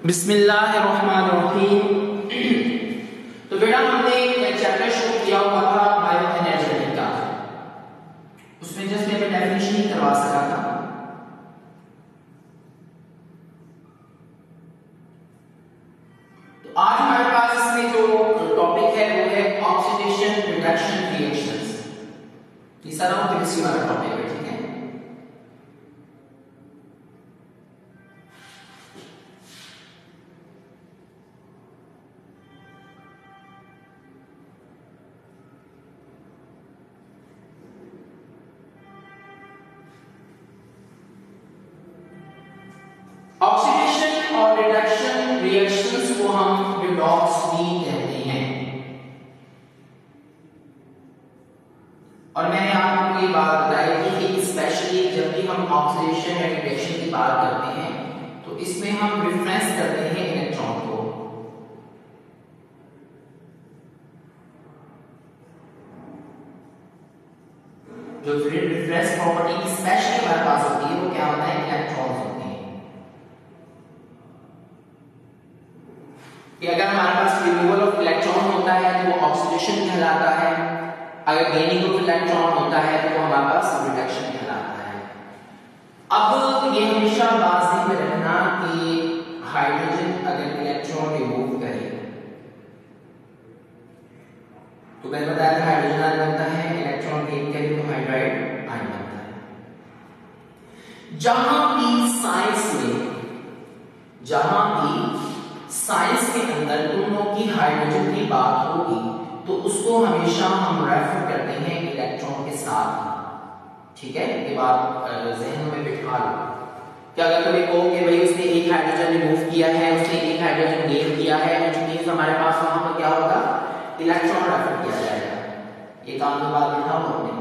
बिस्मिल्लाहिर्रहमानिर्रहीम। तो बेटा हमने एक चैप्टर शुरू किया हुआ था बायो एनर्जेटिक का, उसमें जस्ट मैं डेफिनेशन ही करवा सका था। तो आज हमारे पास इसमें जो टॉपिक है वो है ऑक्सीडेशन रिडक्शन रिएक्शंस। ये सारा केमिस्ट्री वाला टॉपिक है, ठीक है। ऑक्सीडेशन और रिडक्शन रिएक्शंस को हम रिडॉक्स भी कहते हैं। और मैंने आपको ये बात बताई थी कि स्पेशली जब भी हम ऑक्सीडेशन या रिडक्शन की बात करते हैं तो इसमें हम रिफरेंस करते हैं इलेक्ट्रॉन को। जो रिफरेंस प्रॉपर्टी स्पेशली हमारे पास होती है वो क्या होता है, इलेक्ट्रॉन्स होते हैं। कि अगर हमारे पास रिमूवल ऑफ इलेक्ट्रॉन होता है तो वो ऑक्सीडेशन कहलाता है, अगर गेनिंग ऑफ इलेक्ट्रॉन होता है तो वो हमारे पास रिडक्शन कहलाता है। अब ये हमेशा बात ध्यान में रखना कि हाइड्रोजन अगर इलेक्ट्रॉन रिमूव करे तो मैंने बताया था हाइड्रोजन आयन बनता है, इलेक्ट्रॉन गेन करे तो हाइड्राइड आयन बनता है। जहां भी साइंस के अंदर दोनों की हाइड्रोजन की बात होगी तो उसको हमेशा हम रेफर करते हैं इलेक्ट्रॉन के साथ, ठीक है। ये बात ज़हन में बिठा लो कि अगर कभी कहो कि भाई उसने एक हाइड्रोजन रिमूव किया है, उसने एक हाइड्रोजन गेन किया है, तो मींस हमारे पास वहां पर क्या होगा, इलेक्ट्रॉन रेफर किया जाएगा। ये काम के बाद बिठाओ आपने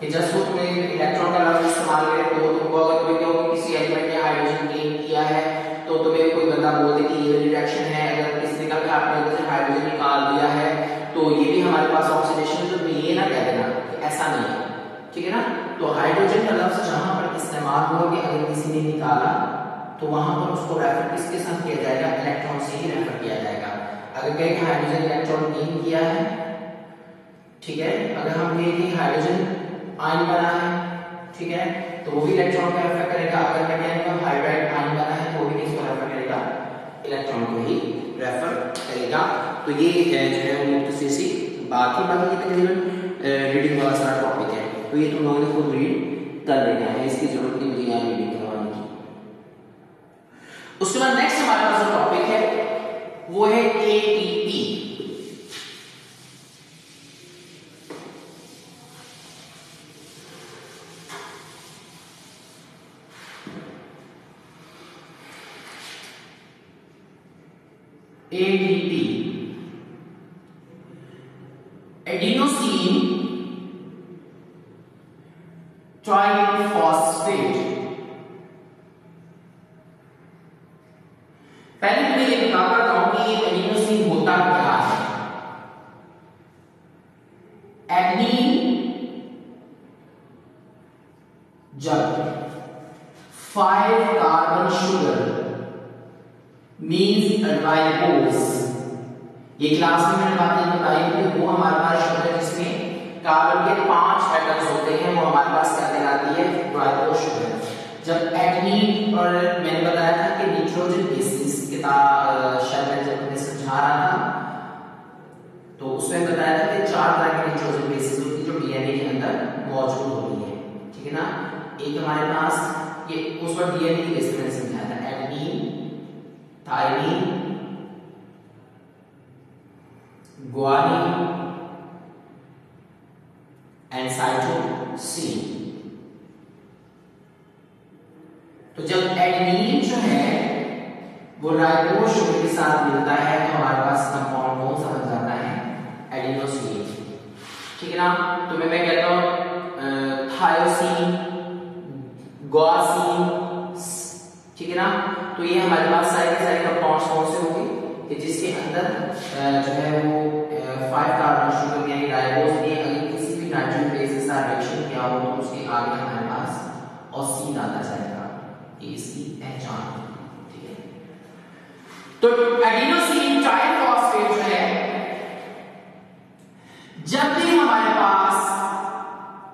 कि जस्ट वो तुमने इलेक्ट्रॉन का लफ्ज इस्तेमाल करे तो तुमको अगर कभी कहो कि किसी एलिमेंट ने हाइड्रोजन गेन किया है तो तुम्हें कोई बंदा बोल दे कि ये रिडक्शन है, अगर किसी का आपने उधर से हाइड्रोजन निकाल दिया है तो ये भी हमारे पास ऑक्सीडेशन है, तो तुम ये ना कह देना कि ऐसा नहीं है, ठीक है ना। तो हाइड्रोजन का लफ्ज जहां पर इस्तेमाल हुआ कि अगर किसी ने निकाला तो वहां पर उसको रेफर किसके साथ किया जाएगा, इलेक्ट्रॉन से ही रेफर किया जाएगा। अगर कहें कि हाइड्रोजन इलेक्ट्रॉन गेन किया है, ठीक है, अगर हम कहें कि हाइड्रोजन आयन बना है, ठीक है, तो वो भी इलेक्ट्रॉन को रेफर करेगा। अगर मैं कहूंगा हाइड्राइड आयन बना है तो वो भी किसको रेफर करेगा, इलेक्ट्रॉन को ही रेफर करेगा। तो ये जो है वो मुख्तसर सी बात ही, बाकी तकरीबन रीडिंग वाला सारा टॉपिक है, तो ये तुम लोगों ने खुद रीड कर लेना है, इसकी जरूरत नहीं मुझे यहाँ रीडिंग करवाने की। उसके बाद नेक्स्ट हमारे पास जो टॉपिक है वो है एटीपी। ADP adenosine triphosphate. पहले मैं ये बता करता हूं कि ये एडिनोसिन होता क्या है। एडनिन जब 5 कार्बन शुगर मीन्स राइबोस, ये क्लास में मैंने बातें बताई कि वो हमारे पास शुगर जिसमें कार्बन के 5 एटम्स होते हैं वो हमारे पास क्या कहलाती है, राइबोस शुगर। जब एडनिन और मैंने बताया था कि नाइट्रोजन बेसिस किताब शायद मैं जब मैं समझा रहा था तो उसमें बताया था कि 4 तरह के नाइट्रोजन बेसिस होती है जो डीएनए के अंदर मौजूद होती है, ठीक है ना। एक हमारे पास ये उस पर डीएनए की बेसिस में समझाया था, adenine, thymine, guanine and cytosine. तो जब एडेनिन जो है वो राइबोस शुगर के साथ मिलता है तो हमारे पास कंपाउंड कौन सा बन जाता है, एडिनोसिन, ठीक है ना। तो मैं कहता हूं थायोसिन, ग्वासिन, ठीक है ना। तो ये हमारे पास सारे के सारे कंपाउंड्स कौन से होंगे कि जिसके अंदर जो है वो 5 कार्बन शुगर यानी राइबोस ने अगर किसी भी नाइट्रोजन बेस के साथ रिएक्शन किया हो तो उसके आगे हमारे पास ऑसिन आता जाएगा, ये इसकी पहचान, ठीक है। तो एडिनोसिन ट्राइफॉस्फेट जो है, जब भी हमारे पास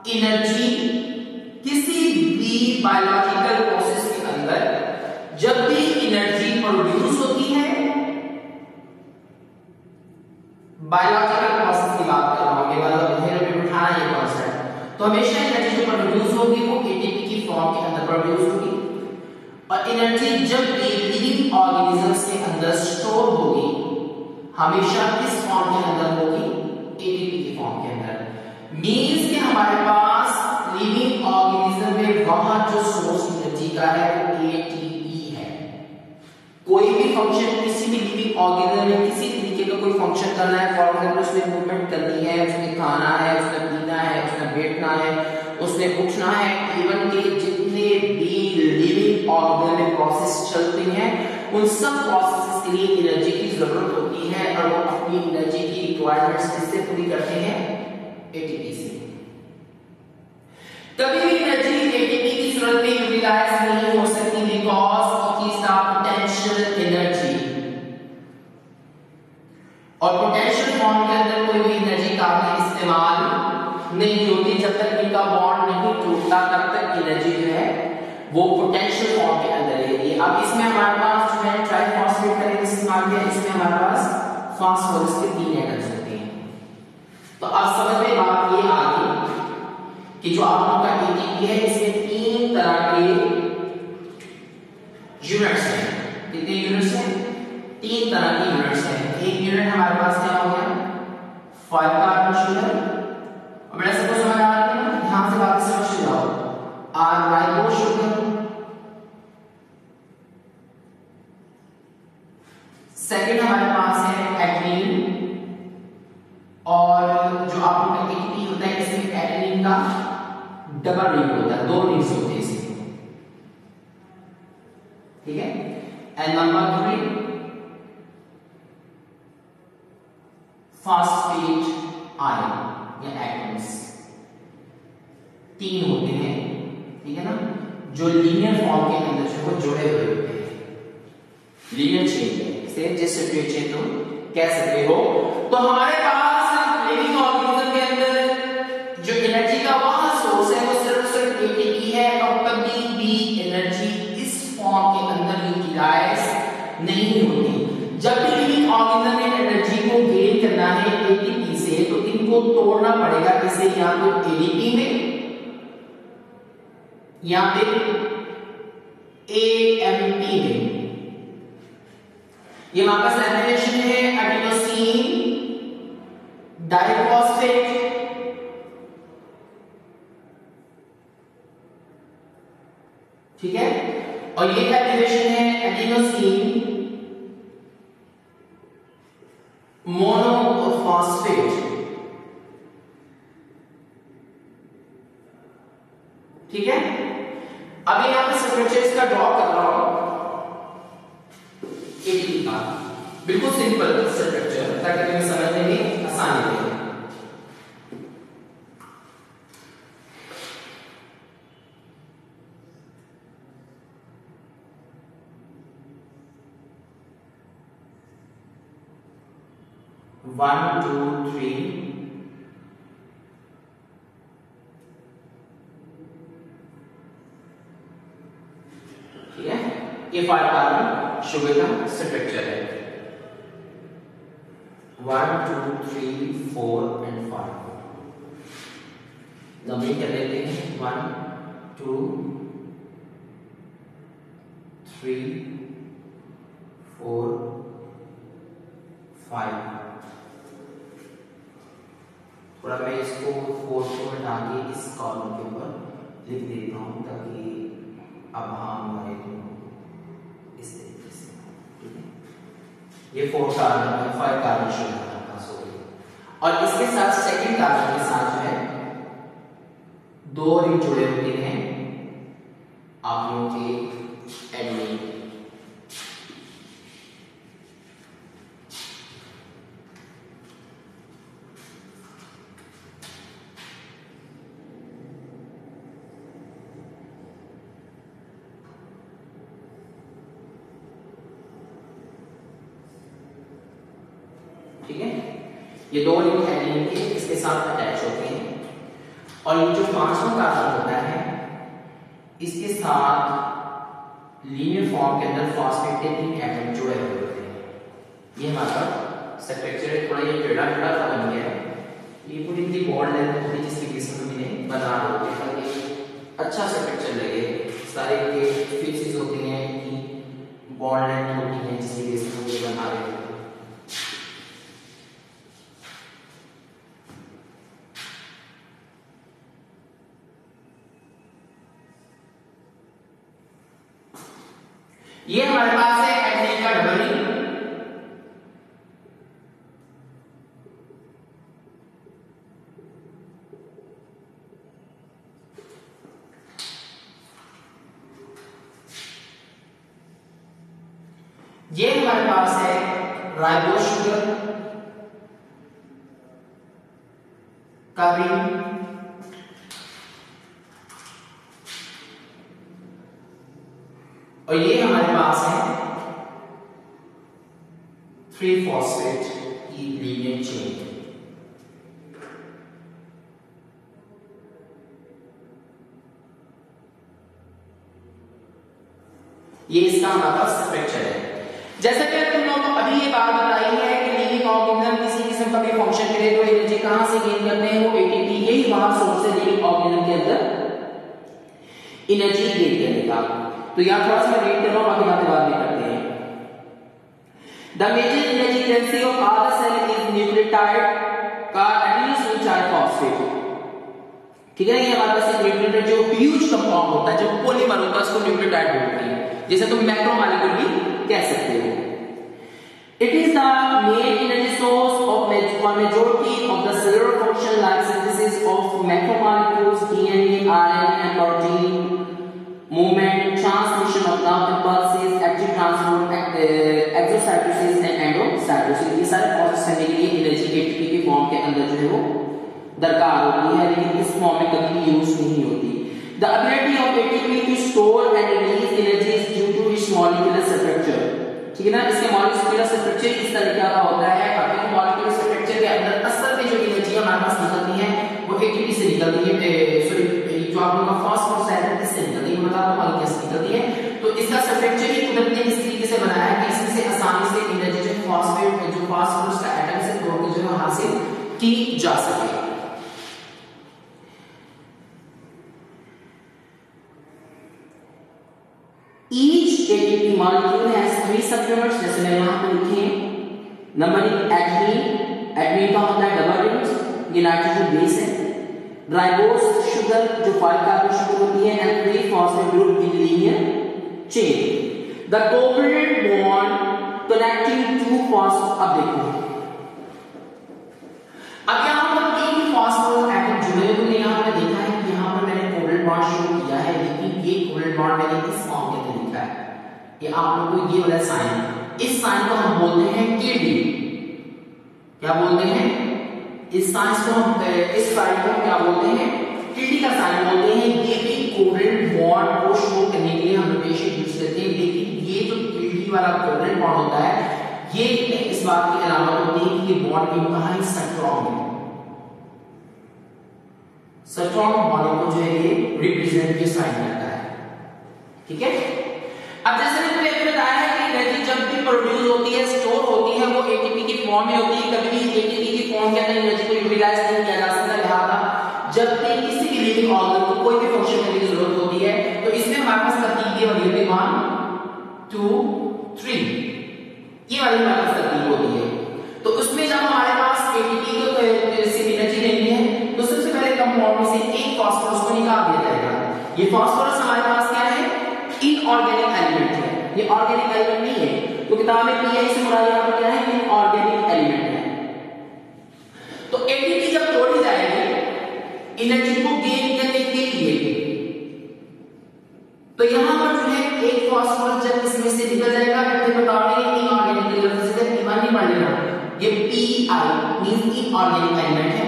एनर्जी किसी भी बायोलॉजिकल प्रोसेस के अंदर जब भी एनर्जी प्रोड्यूस होती है, बायोलॉजिकल प्रोसेस की बात कर रहा हूं, ये मतलब ध्यान में बिठाना ये कॉन्सेप्ट, तो हमेशा एनर्जी जो प्रोड्यूस होगी वो एटीपी की फॉर्म के अंदर प्रोड्यूस होगी, और एनर्जी जब भी लिविंग ऑर्गेनिजम्स के अंदर स्टोर होगी हमेशा किस फॉर्म के अंदर होगी, एटीपी की फॉर्म के अंदर। मींस कि हमारे पास लिविंग ऑर्गेनिज्म में वहां जो सोर्स एनर्जी का है वो एटीपी है। कोई भी फंक्शन किसी भी लिविंग ऑर्गेनिज्म में किसी तरीके का कोई फंक्शन करना है, फॉर एग्जांपल उसने मूवमेंट करनी है, उसने खाना है, उसने पीना है, उसने बैठना है, उसने उठना है, इवन के जितने भी लिविंग ऑर्गेनिक प्रोसेस चलते हैं उन सब प्रोसेसेस के लिए एनर्जी की जरूरत होती है, और वो अपनी एनर्जी की रिक्वायरमेंट्स किससे पूरी करते हैं, एटीपी से। कभी भी एनर्जी एटीपी की सूरत में यूटिलाइज नहीं हो सकती because it is the potential energy, और पोटेंशियल फॉर्म के अंदर कोई भी एनर्जी का इस्तेमाल नहीं होती। जब तक इनका बॉन्ड नहीं टूटता तब तक एनर्जी जो है वो पोटेंशियल फॉर्म के अंदर रहेगी। अब इसमें हमारे पास जो है ट्राइफॉस्फेट का इस्तेमाल किया, इसमें हमारे पास फास्फोरस के 3 एटम्स होते हैं। तो अब समझ में बात ये आ गई कि जो आप लोगों का एटीपी है इसमें 3 तरह के यूनिट्स हैं। कितने यूनिट्स हैं, 3 तरह के यूनिट्स हैं। एक यूनिट हमारे पास क्या हो गया, 5 कार्बन शुगर, और बड़ा सबको समझ आ रहा है ना, ध्यान से बात समझ जाओ, R राइबो शुगर, सेकंड हमारे पास है एडेनिन, और जो आप लोगों का एटीपी होता है इसमें एडेनिन का डबल रिंग होता है, 2 रिंग्स होते हैं इसमें, ठीक है। एंड नंबर 3 फास्फेट आयन या एटम्स, 3 होते हैं, ठीक है ना, जो लीनियर फॉर्म के अंदर जो वो जुड़े हुए होते हैं, लीनियर चेन से जिस सिचुएशन तुम कह सकते हो। तो हमारे पास लिविंग ऑर्गेनिज्म के अंदर जो एनर्जी का वहां सोर्स है वो सिर्फ एटीपी है, और कभी भी एनर्जी इस फॉर्म के अंदर यूटिलाइज नहीं होती। जब भी लिविंग ऑर्गेनिज्म में एनर्जी को गेन करना है एटीपी से, तो इनको तोड़ना पड़ेगा इसे या तो एडीपी में या फिर एएमपी में। ये हमारे पास एब्रिविएशन है एडिनोसिन डाइफॉस्फेट, ठीक है, और ये एब्रिविएशन है एडिनोसिन मोनोफॉस्फेट, ठीक है। अभी यहां पे स्ट्रक्चर इसका ड्रॉ कर रहा हूं एटीपी का, बिल्कुल सिंपल स्ट्रक्चर ताकि तुम्हें समझने में आसानी रहे। One, two, three, ठीक है, ये 5 कार्बन शुगर का स्ट्रक्चर है। 1, 2, 3, 4 and 5 नंबरिंग कर लेते हैं। 1, 2, 3, 4, 5। थोड़ा मैं इसको 4 को हटा के इस कॉलम के ऊपर लिख देता हूं ताकि अब हमारे इस तरीके से, ठीक है। ये 4 कार्बन है, 5 कार्बन शुगर हमारे पास हो गई, और इसके साथ सेकंड कार्बन के साथ जो है 2 रिंग जुड़े होते हैं आप लोगों के एडेनिन। ये दो लिंक एडेनिन के इसके साथ अटैच होते हैं, और ये जो पांचवा कार्बन होता है इसके साथ लीनियर फॉर्म के अंदर फॉस्फेटेड एटम जुड़े हुए होते हैं। ये हमारा स्ट्रक्चर है, थोड़ा ये टेढ़ा टेढ़ा सा बन गया है, ये पूरी इतनी बॉन्ड लेंथ होती है जिसकी बेस में मैंने बना रखी है ताकि अच्छा स्ट्रक्चर लगे। सारे के फीचर्स होती हैं कि बॉन्ड लेंथ होती है जिसकी बेस में ये बना रहे हैं। ये हमारे पास है एडेनिन का डबल रिंग, ये हमारे पास है राइबोस शुगर का रिंग, और ये हमारे पास है 3-फॉस्फेट की लीनियर चेन। ये इसका हमारे पास स्ट्रक्चर है। जैसे कि तुम लोगों को अभी ये बात बताई है कि लिविंग ऑर्गेनिज्म किसी किस्म का भी फंक्शन करे तो एनर्जी कहां से गेन करते हैं, वो एटीपी, यही वहां सोर्स है लिविंग ऑर्गेनिज्म के अंदर एनर्जी गेन करने का। तो यहां थोड़ा सा रीड कर रहा हूं, बाकी बातें बाद में करते हैं। The major energy density of our cell is nucleotide का एडिनोसिन ट्राइफॉस्फेट। ठीक है, ये हमारे पास न्यूक्लियोटाइड जो ह्यूज कंपाउंड होता है, जो पॉलीमर होता है, उसको न्यूक्लियोटाइड बोलते हैं, जैसे तुम मैक्रोमोलेक्यूल भी कह सकते हो। It is the main energy source of majority of the cellular function like synthesis of macromolecules, DNA, RNA and protein, movement, transmission of nerve impulses, active transport, exocytosis and endocytosis। ये सारे process करने के लिए energy ATP के form के अंदर जो है वो दरकार होती है, लेकिन इस फॉर्म में कभी भी यूज नहीं होती। The ability of ATP to store and release energy is due to its molecular structure। ठीक है ना, इसके मॉलिक्यूलर स्ट्रक्चर इस तरीके का होता है। अपने मॉलिक्यूलर स्ट्रक्चर के अंदर असल में जो एनर्जी हमारे पास निकलती है वो एटीपी से निकलती है, सॉरी जो आप लोगों का फॉस्फोरस एटम इससे निकलती है, मतलब मॉलिक्यूल से निकलती है। तो इसका स्ट्रक्चर ही कुदरत ने इस तरीके से बनाया है कि इसमें से आसानी से एनर्जी जो फॉस्फेट जो फॉस्फोरस का एटम से तोड़ के जो है हासिल की जा सके। Each ATP molecule has 3 subunits, जैसे मैंने यहाँ पे लिखे हैं। नंबर 1 एडेनिन, एडेनिन का होता है डबल रिंग, ये नाइट्रोजन बेस है। राइबोस शुगर जो 5 कार्बन शुगर होती है, and three phosphate group in linear chain. The covalent bond connecting 2 phosphate. अब देखो, अब यहाँ पर 3 फॉस्फेट एटम जुड़े हुए हैं। यहाँ पे देखा है कि यहाँ पर मैंने कोवलेंट बॉन्ड शो किया है, लेकिन ये कोवलेंट बॉन्ड मैंने इस फॉर्म के अंदर लिखा है। ये आप लोगों को ये वाला साइन, इस साइन को हम बोलते हैं केडी। क्या बोलते हैं? इस साइन को हम, इस साइन को क्या बोलते हैं? केडी का साइन बोलते हैं। ये भी कोवलेंट बॉन्ड को शो करने के लिए हम नोटेशन यूज करते हैं, लेकिन ये जो केडी वाला कोवलेंट बॉन्ड होता है, ये इस बात की अलामत होती है कि ये बॉन्ड इंतहाई स्ट्रांग है। स्ट्रांग बॉन्ड को जो है ये रिप्रेजेंट, ये साइन करता है। ठीक है, अब जैसे मैंने तुम्हें बताया है कि एनर्जी जब भी प्रोड्यूस होती है, स्टोर होती है, वो एटीपी की फॉर्म में होती है। कभी भी एटीपी की फॉर्म के अंदर एनर्जी को यूटिलाइज नहीं किया जा सकता। लिहाजा जब भी किसी भी लिविंग ऑर्गन को कोई भी फंक्शन करने की जरूरत होती है, तो इसमें हमारे पास तरतीब ये वाली होती है 1 2 3, ये वाली हमारे पास तरतीब होती है। तो उसमें जब हमारे पास एटीपी को से एनर्जी लेनी है, तो सबसे पहले कंपाउंड में से एक फास्फोरस को निकाल दिया जाएगा। ये फास्फोरस हमारे पास क्या है? इनऑर्गेनिक एलिमेंट है, ये ऑर्गेनिक एलिमेंट नहीं है। तो किताब में पीआई से मुराद यहाँ पर क्या है? इनऑर्गेनिक एलिमेंट है। तो एटीपी जब तोड़ी जाएगी एनर्जी को गेन करने के लिए, तो यहां पर जो है एक फास्फोरस जब इसमें से निकल जाएगा, फिर बताओगे इनऑर्गेनिक के लफ्ज से ईमान नहीं पढ़ लेना, ये पीआई मींस इनऑर्गेनिक एलिमेंट है।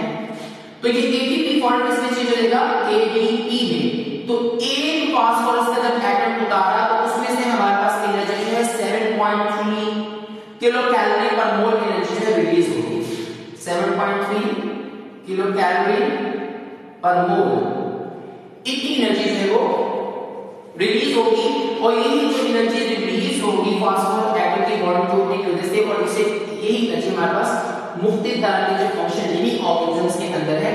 तो ये एटीपी फॉर्म इसमें चेंज हो जाएगा एडीपी में। तो एक फास्फोरस का जब एटम उतारा तो उसमें से हमारे पास एनर्जी जो है 7.3 किलो कैलोरी पर मोल एनर्जी जो है रिलीज होगी। 7.3 किलो कैलोरी पर मोल इतनी एनर्जी जो है वो रिलीज होगी, और यही जो एनर्जी रिलीज होगी फास्फोरस एटम के बॉन्ड टूटने की वजह से, और इसे यही एनर्जी हमारे पास मुख्तलिफ तरह के जो फंक्शन लिविंग ऑर्गेनिजम्स के अंदर है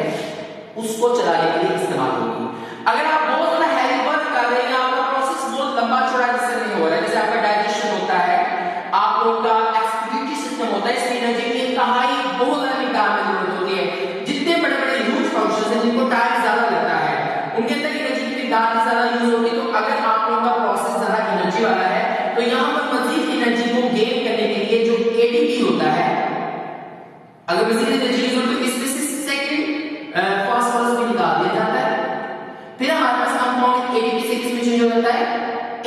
उसको चलाने के लिए इस्तेमाल होगी। अगर आप बहुत ज्यादा हैवी वर्क कर रहे हैं, आपका प्रोसेस बहुत लंबा चौड़ा जिससे नहीं हो रहा है, जैसे आपका डाइजेशन होता है, आप लोगों का एक्सक्रीटरी सिस्टम होता है, इसमें एनर्जी की इंतहाई बहुत ज्यादा मिकदार में जरूरत होती है। जितने बड़े बड़े ह्यूज फंक्शंस हैं जिनको टाइम ज्यादा लगता है उनके अंदर एनर्जी की मिकदार ज्यादा यूज होगी। तो अगर आप लोगों का प्रोसेस ज्यादा एनर्जी वाला है तो यहाँ पर मजीद एनर्जी को गेन करने के लिए जो एटीपी होता है, अगर मजीद एनर्जी यूज हो तो इसमें से सेकंड फास्फोरस भी निकाल दिया जाता है। फिर हमारे पास कंपाउंड एटीपी से किसमें चेंज हो जाता है,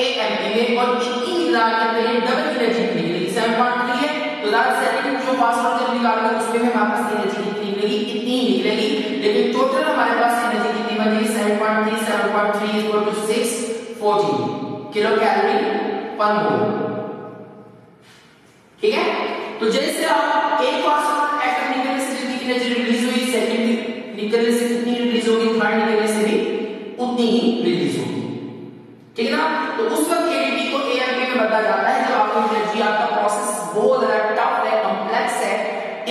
एएमपी में, और इतनी मिकदार के अंदर ये डबल एनर्जी निकलेगी। 7.3 है तो दैट सेकंड जो फास्फोरस जब निकालेंगे उसमें हमारे पास एनर्जी कितनी निकलेगी, इतनी ही निकलेगी, लेकिन टोटल हमारे पास एनर्जी कितनी बनेगी 7.3 इक्वल टू 614 किलो कैलोरी पर मोल। ठीक है, तो जैसे आप एक फास्फोरस एटम निकलने से जितनी एनर्जी रिलीज हुई, सेकंड निकलने से कितनी रिलीज होगी, थर्ड निकलने से भी उतनी ही रिलीज होगी। ठीक है ना, तो उस वक्त एटीपी को एएमपी में बदला जाता है जब आपकी एनर्जी, आपका प्रोसेस बहुत ज्यादा टफ है, कॉम्प्लेक्स है,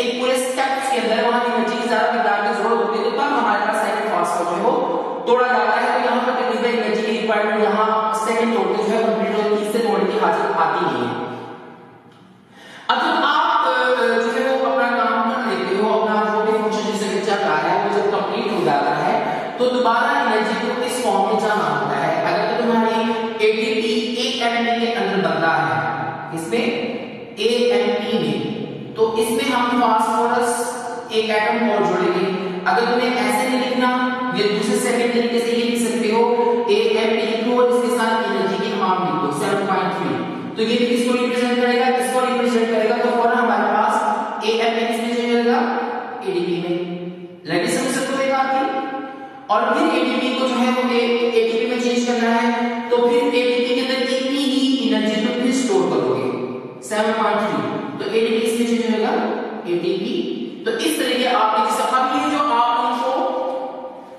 एक पूरे स्टेप्स के अंदर वहां एनर्जी की ज्यादा मिकदार की जरूरत होती है, तो तब हमारे पास सेकंड फास्फोरस जो है वो तोड़ा जाता है। तो यहां पर तकरीबन एनर्जी की रिक्वायरमेंट यहां सेकंड तोड़ते जो है कंप्लीट होती है, इससे तोड़ने की हाजत आती नहीं है। अब जब आप जो है वो अपना काम कर लेते हो, अपना जो भी फंक्शन जिसे बच्चा कर रहा है वो जब कंप्लीट हो जाता है तो दोबारा एनर्जी को इस फॉर्म में जाना होता है। अगर तुम्हारी एटीपी एएमपी के अंदर बदला है, इसमें एएमपी में, तो इसमें हम फास्फोरस एक एटम और जोड़ेंगे। अगर तुम्हें ऐसे नहीं लिखना, ये दूसरे सेकंड तरीके से ये लिख सकते हो, एएमपी लिखो और इसके साथ एनर्जी की अमाउंट लिख दो 7.3, तो ये किसको रिप्रेजेंट करेगा, इसको रिप्रेजेंट करेगा, तो फौरन हमारे पास एएमपी किसमें चेंज हो जाएगा, एटीपी में। लगी समझ सकते हो बात की। और फिर एटीपी को जो है वो एटीपी में चेंज करना है, तो फिर एटीपी के अंदर इतनी ही एनर्जी तो फिर स्टोर करोगे 7.3, तो एटीपी इसमें चेंज होगा एटीपी। तो इस तरीके आपने जैसे अब ये जो आप इनको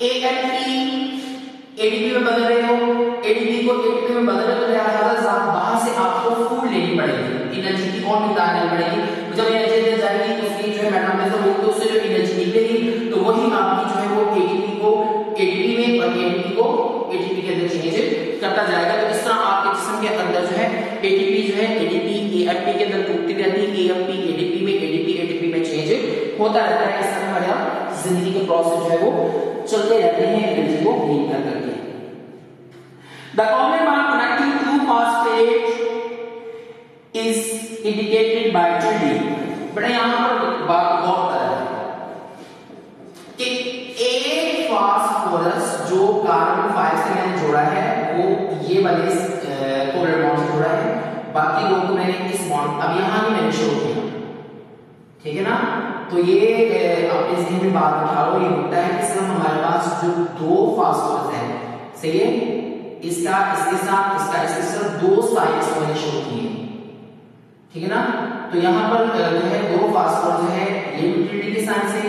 एएमपी एटीपी में बदल रहे हो, एटीपी को एटीपी में बदल रहे हो, लिहाजा बाहर से आपको फूड लेनी पड़ेगी, एनर्जी की और मिकदार लेनी पड़ेगी। जब एनर्जी दे जाएगी तो उसकी जो है मेटाबॉलिज्म होगी, तो उससे जो एनर्जी निकलेगी तो वही आपकी जो है वो एटीपी को एटीपी में और एटीपी को एटीपी के अंदर चेंज करता जाएगा। तो इस तरह आपके जिस्म के अंदर जो है एटीपी जो है एटीपी एएमपी के अंदर टूटती रहती है, एएमपी एटीपी में, एटीपी एटीपी में चेंज होता रहता है। इस तरह हमारा जिंदगी के प्रोसेस जो है वो चलते रहते हैं एनर्जी को गेन कर करके। The common bond connecting two phosphate is indicated by tree। बड़ा यहाँ पर बात बहुत है कि एक फास्फोरस जो कार्बन 5 से मैंने जोड़ा है वो ये वाले कोवलेंट बॉन्ड से जोड़ा है, बाकी दो को मैंने इस बॉन्ड अब यहाँ ही मैंने शो किया। ठीक है ना, तो ये अपने ज़हन में बात उठा लो, ये होता है कि सिर्फ हमारे पास जो दो फास्फोरस है, सही है, इसका इसके साथ इसका इसके साथ दो साइड्स मैंने शो किए। ठीक है ना, तो यहाँ पर जो है दो फास्फोरस जो है ये यूटिलिटी के साइन से,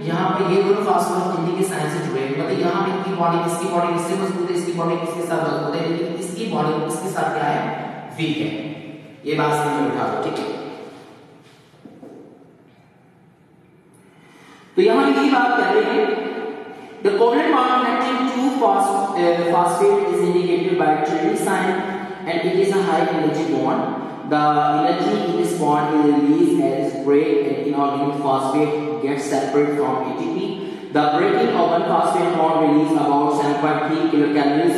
यहाँ पे ये दोनों फास्फोरस इनकी के साइन से जुड़े हैं, मतलब यहाँ पे इनकी बॉन्डिंग इसकी बॉन्डिंग इससे मजबूत है, इसकी बॉन्डिंग इसके साथ मजबूत है, लेकिन इसकी बॉन्डिंग इसके साथ क्या है, वीक है। ये बात समझ में उठा लो। ठीक है, तो यहाँ यही बात कर रहे हैं, the covalent bond connecting two phosphate is indicated by triple sign and it is a high energy bond. The energy in this bond is released as break and inorganic phosphate gets separated from ATP. The breaking of one phosphate bond releases about 7.3 kilocalories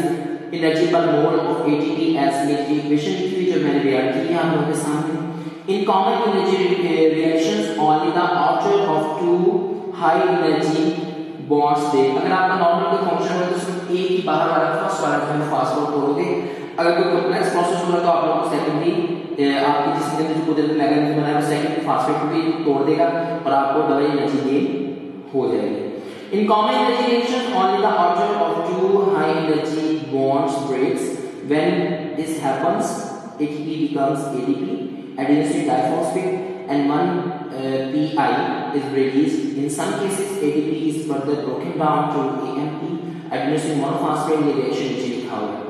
energy per mole of ATP as linked equation की जो मैंने तैयार की है आप लोगों के सामने। In common energy reactions, only the outer of two high energy bonds दे। अगर आपका नॉर्मल कोई फंक्शन हो तो उसमें एक ही बाहर वाला फर्स्ट वाला जो है फास्फोरस तोड़ोगे। अगर कोई कॉम्प्लेक्स प्रोसेस हो रहा है तो आप लोगों को सेकेंडरी आपकी जिसके अंदर जो कुदरती मैकेनिज्म बना है वो सेकेंडरी फास्फेट को भी तोड़ देगा और आपको डबल एनर्जी गेन हो जाएगी। In common energy reactions, only the outer of two high energy bonds breaks. When this happens, ATP becomes ADP, adenosine diphosphate, and one PI is released. In some cases, ATP is further broken down to AMP, administering monophosphate reaction नीचे लिखा हुआ है.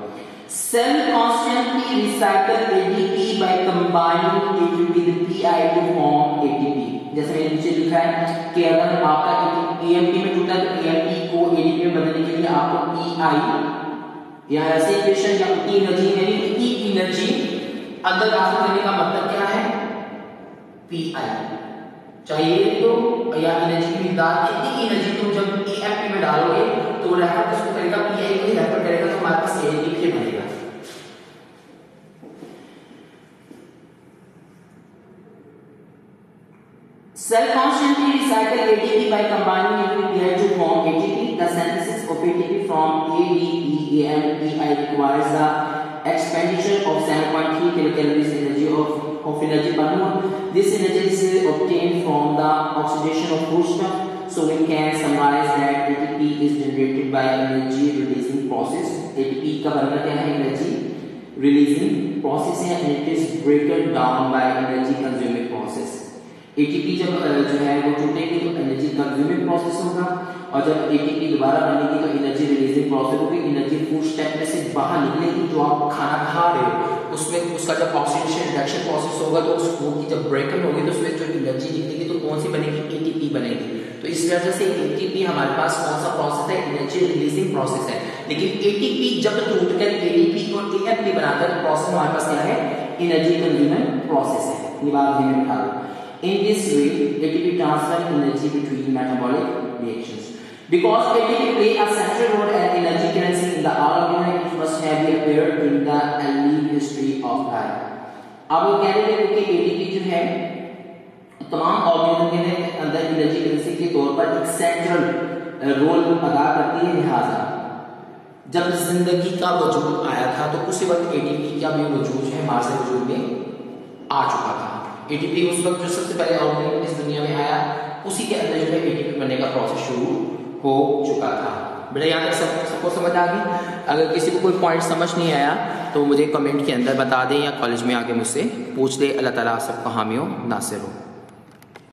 Cell constantly recycle ADP by combining it with PI to form ATP. जैसे मैंने नीचे लिखा है कि अगर आपका AMP में टूटा तो AMP को ADP में बदलने के लिए आपको PI या ऐसे इक्वेशन या उतनी एनर्जी यानी इतनी एनर्जी अंदर दाखिल करने का मतलब क्या है? PI चाहिए तो या एनर्जी की मिकदार इतनी एनर्जी तुम जब AMP में डालोगे तो रेफर किसको करेगा? PI को रेफर करेगा तो हमारे पास ADP बनेगा. Cell constantly recycle ATP by combining it with PI to form ATP. The synthesis of ATP from ADP-AMPI requires the expenditure of 7.3 kilocalories of energy per mole. This energy is obtained from the oxidation of foodstuff. So we can summarize that ATP is generated by energy releasing process. ATP का बनना क्या है? Energy releasing process है and it is broken down by energy consuming process. ATP जब जो है वो टूटेगी तो एनर्जी कंज्यूमिंग प्रोसेस होगा और जब ATP दोबारा बनेगी तो एनर्जी रिलीजिंग प्रोसेस होगी. एनर्जी फूड स्टेप में से बाहर निकलेगी. जो आप खाना खा रहे हो उसमें उसका जब ऑक्सीडेशन रिडक्शन प्रोसेस होगा तो उसको की जब ब्रेकअप होगी तो उसमें जो एनर्जी निकलेगी तो कौन सी बनेगी? ATP बनेगी. तो इस वजह से ATP हमारे पास कौन सा प्रोसेस है? एनर्जी रिलीजिंग प्रोसेस है. लेकिन ATP जब टूटकर ADP और AMP बनाता है प्रोसेस हमारे पास क्या है? एनर्जी कंज्यूमिंग प्रोसेस है. ये बात ध्यान में रखा. In this way, ATP transfer energy between metabolic reactions. Because ATP play a central role as energy currency in the organism, it must have appeared in the early history of life. अब वो कह रहे हैं कि ATP जो है तमाम organism के अंदर एनर्जी करेंसी के तौर पर एक सेंट्रल रोल अदा करती है. लिहाजा जब जिंदगी का वजूद आया था तो उसी वक्त ATP का भी वजूद है हमारे वजूद में आ चुका था. ATP उस वक्त जो सबसे पहले ऑर्गेनिज्म इस दुनिया में आया उसी के अंदर जो है ATP बनने का प्रोसेस शुरू हो चुका था. बेटा यहाँ तक सबको समझ आ गई? अगर किसी को कोई पॉइंट समझ नहीं आया तो मुझे कमेंट के अंदर बता दें या कॉलेज में आके मुझसे पूछ ले. अल्लाह ताला सबका हामी हो नासिर हो.